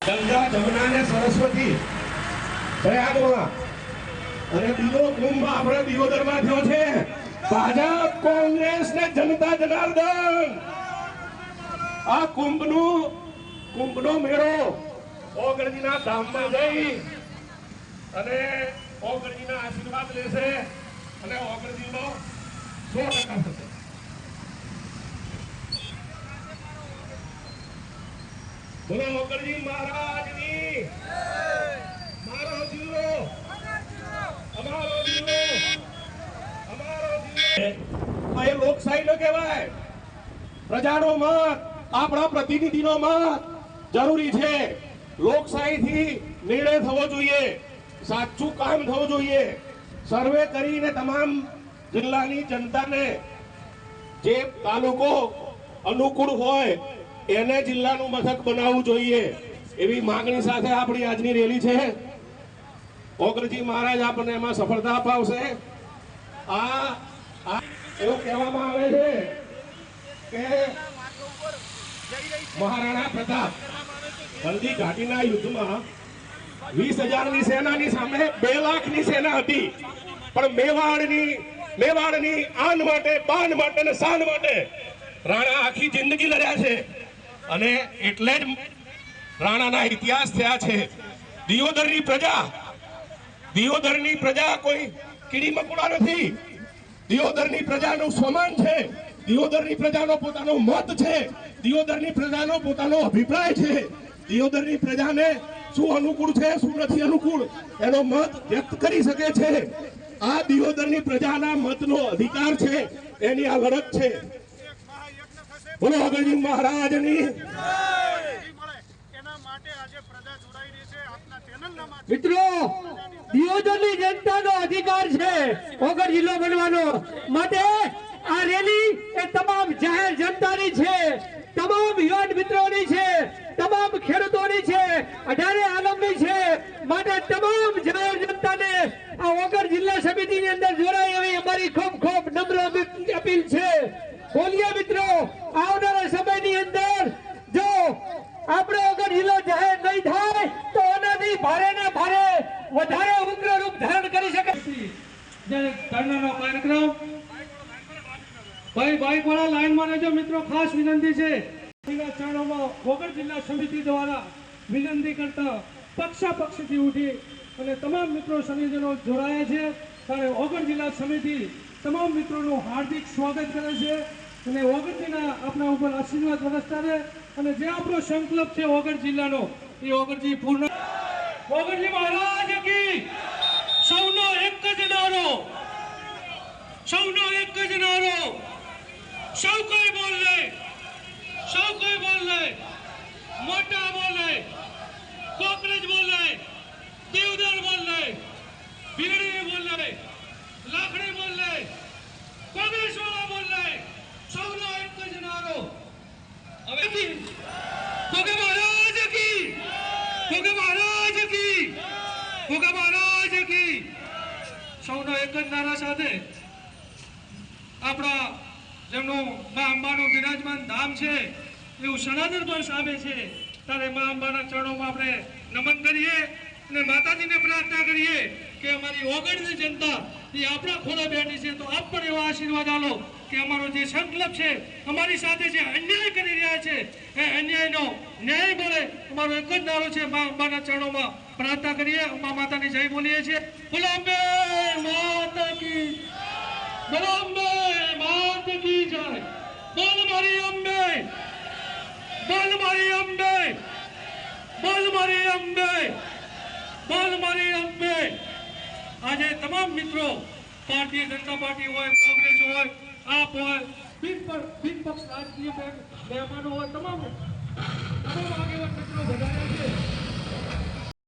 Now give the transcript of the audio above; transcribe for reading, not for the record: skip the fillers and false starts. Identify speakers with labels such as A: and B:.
A: ગંગા જમુના ને સરસ્વતી પ્રયાગમાં અને બીજો કુંભ આપણે દિયોદરમાં થયો છે. ભાજપ કોંગ્રેસ ને જનતા જનાર્દન આ કુંભનો મેળો ઓગણજીના ધામમાં જઈ અને ઓગણજીના આશીર્વાદ લેશે અને ઓગણજીનો 100% થશે. બોલો ઓગણજી મહારાજની મારો જીવો અમારો જીવો અમારો જીવો. એ લોકશાહી નો કહેવાય. પ્રજાનો મત આપણા પ્રતિનિધિનો મત જરૂરી છે. લોકશાહીથી નિર્ણય થવો જોઈએ, સાચું કામ થવું જોઈએ. સર્વે કરીને તમામ જિલ્લાની જનતાને જે તાલુકો અનુકૂળ હોય એને જિલ્લાનું મથક બનાવવું જોઈએ એવી માંગણી સાથે આપણી આજની રેલી છે. ઓગણજી મહારાજ આપણને એમાં સફળતા અપાવશે. એવું કહેવામાં આવે છે કે મહારાણા પ્રતાપ હલ્દી ઘાટીના યુદ્ધમાં 20,000ની સેનાની સામે 2 લાખની સેના હતી. પણ મેવાડની આન માટે, બાન માટે અને શાન માટે રાણા આખી જિંદગી લડ્યા છે અને એટલે જ રાણાના ઇતિહાસ થયા છે. દિયોદરની પ્રજા કોઈ કીડી મકોડા નથી. દિયોદરની પ્રજાનું સ્વમાન છે. દિયોદરની પ્રજાનો પોતાનો મત છે. દિયોદરની પ્રજાનો પોતાનો અભિપ્રાય છે. દિયોદરની પ્રજાને શું અનુકૂળ છે, શું નથી અનુકૂળ એનો મત વ્યક્ત કરી શકે છે. આ દિયોદરની પ્રજાના મતનો અધિકાર છે. એની આ લડત છે. બોલો ઓગણજી મહારાજની.
B: મિત્રો, દિયોદરની જનતાનો અધિકાર છે ઓગણ જિલ્લો બનવાનો. માટે આ રેલી એ તમામ જાહેર જનતાની છે, તમામ યુવાન મિત્રોની છે, તમામ ખેડૂતોની છે, 18 આલમની છે. માટે તમામ જાહેર જનતાને આ ઓગણ જિલ્લા સમિતિની અંદર જોડાય એવી અમારી ખૂબ નમ્ર અપીલ છે. બોલીએ મિત્રો, આવનારા સમયની અંદર જો આપણે ઓગણ જિલ્લો જાહેર નહીં થાય તો આનાથી ભારે ને ભારે વધારે ઉગ્ર રૂપ ધારણ કરી શકે. જ્યારે ધરણાનો કાર્યક્રમ ભાઈ વાળા લાઈનમાં રહેજો મિત્રો. ખાસ વિનંતી છે, ચરણોમાં ઓગણ જિલ્લા સમિતિ દ્વારા વિનંતી કરતા પક્ષાપક્ષથી ઉઠી અને તમામ મિત્રો સંયોજનો જોડાયા છે. ત્યારે ઓગણ જિલ્લા સમિતિ તમામ મિત્રોનું હાર્દિક સ્વાગત કરે છે અને ઓગણજીના આપણા ઉપર આશીર્વાદ વરસતા રહે અને જે આપણો સંકલ્પ છે ઓગણ જિલ્લાનો એ ઓગણજી પૂર્ણ. ઓગણજી મહારાજ કી સૌનો એક જ નારો, સૌનો એક જ નારો. સૌ કોઈ બોલ લે, સૌ કોઈ બોલ લે, મોટા બોલ લે, કોકરેજ બોલ લે, દેવદર બોલ લે, ભીડી બોલ લે, લાખણી બોલ લે, કોંગ્રેસ વાળા બોલ લે. સૌનો એક જ નારો. હવે ગોગા મહારાજ કી, ગોગા મહારાજ કી, ગોગા મહારાજ કી. સૌનો એક જ નારા સાથે આપણા જેમનું મા અંબાનું બિરાજમાન ધામ છે એવું સનાતન પણ સામે છે. ત્યારે મા અંબાના ચરણોમાં આપણે નમન કરીએ અને માતાજીને પ્રાર્થના કરીએ કે અમારી ઓગણની જનતા એ આપણા ખોળા બેઠી છે તો આપ પણ એવા આશીર્વાદ આલો કે અમારો જે સંકલ્પ છે, અમારી સાથે જે અન્યાય કરી રહ્યા છે એ અન્યાયનો ન્યાય મળે. અમારો એક જ નારો છે. મા અંબાના ચરણોમાં પ્રાર્થના કરીએ. અંબા માતાની જય બોલીએ છીએ. બોલો અંબે માતા કી, બોલો અંબે માતા કી જય. બોલ મારી અંબે, બોલ મારી અંબે, બોલ મારી અંબે, બોલ મારી અંબે. આજે તમામ મિત્રો, ભારતીય જનતા પાર્ટી હોય, કોંગ્રેસ હોય, આપ હોય, બિનપક્ષ રાજકીય મહેમાનો હોય, તમામ આગેવાન મિત્રો વધાર્યા છે.